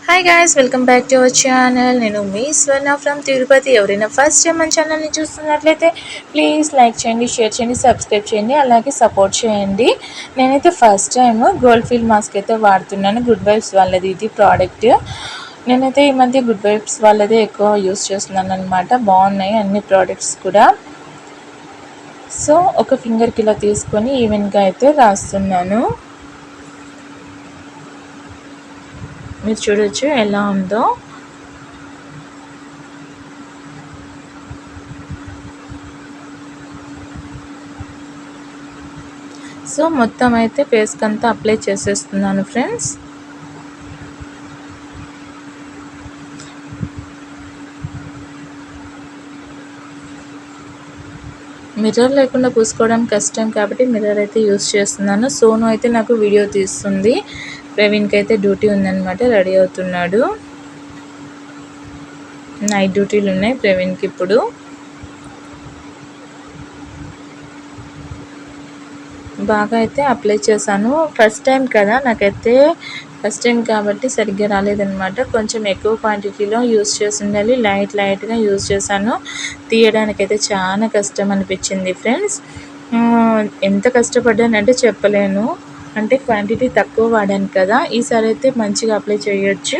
Hi guys, welcome back to our channel. నేను మీ స్వర్ణ from Tirupati. ఎవరైనా first time మన ఛానల్ని చూస్తున్నట్లయితే ప్లీజ్ లైక్ చేయండి, షేర్ చేయండి, సబ్స్క్రైబ్ చేయండి, అలాగే సపోర్ట్ చేయండి. నేనైతే first time gold field mask అయితే వాడుతున్నాను. గుడ్ వైబ్స్ వాళ్ళది ఇది ప్రోడక్ట్. నేనైతే ఈ మధ్య గుడ్ వైబ్స్ వాళ్ళదే ఎక్కువ యూస్ చేస్తున్నాను అనమాట. బాగున్నాయి అన్ని ప్రోడక్ట్స్ కూడా. సో ఒక ఫింగర్కి ఇలా తీసుకొని ఈవెన్గా అయితే రాస్తున్నాను. మీరు చూడొచ్చు ఎలా ఉందో. సో మొత్తం అయితే ఫేస్కి అంతా అప్లై చేసేస్తున్నాను ఫ్రెండ్స్. మిర్రర్ లేకుండా పూసుకోవడం కష్టం కాబట్టి మిర్రర్ అయితే యూస్ చేస్తున్నాను. సోను అయితే నాకు వీడియో తీస్తుంది. ప్రవీణ్కి అయితే డ్యూటీ ఉందన్నమాట, రెడీ అవుతున్నాడు. నైట్ డ్యూటీలు ఉన్నాయి ప్రవీణ్కి ఇప్పుడు. బాగా అయితే అప్లై చేశాను. ఫస్ట్ టైం కదా, నాకైతే ఫస్ట్ టైం కాబట్టి సరిగ్గా రాలేదనమాట. కొంచెం ఎక్కువ క్వాంటిటీలో యూస్ చేసి ఉండాలి. లైట్గా యూస్ చేశాను. తీయడానికైతే చాలా కష్టం అనిపించింది ఫ్రెండ్స్. ఎంత కష్టపడ్డానంటే చెప్పలేను. అంటే క్వాంటిటీ తక్కువ వాడాను కదా, ఈసారి అయితే మంచిగా అప్లై చేయొచ్చు.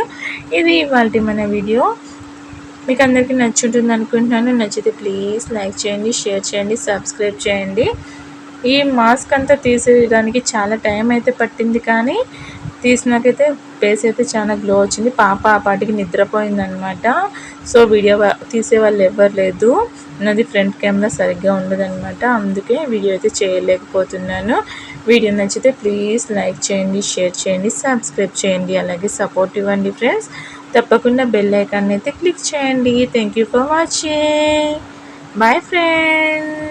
ఇది ఇవాల్టి మన వీడియో. మీకు అందరికీ నచ్చుంటుంది అనుకుంటున్నాను. నచ్చితే ప్లీజ్ లైక్ చేయండి, షేర్ చేయండి, సబ్స్క్రైబ్ చేయండి. ఈ మాస్క్ అంతా తీసేయడానికి చాలా టైం అయితే పట్టింది, కానీ తీసినాకైతే ఫేస్ అయితే చాలా గ్లో వచ్చింది. పాప ఆ పాటికి నిద్రపోయిందనమాట. సో వీడియో తీసే వాళ్ళు ఎవ్వరు లేదు. నాది ఫ్రంట్ కెమెరా సరిగ్గా ఉండదన్నమాట, అందుకే వీడియో అయితే చేయలేకపోతున్నాను. వీడియో నచ్చితే ప్లీజ్ లైక్ చేయండి, షేర్ చేయండి, సబ్స్క్రైబ్ చేయండి, అలాగే సపోర్ట్ ఇవ్వండి ఫ్రెండ్స్. తప్పకుండా బెల్ ఐకాన్ అయితే క్లిక్ చేయండి. Thank you for watching. Bye friends.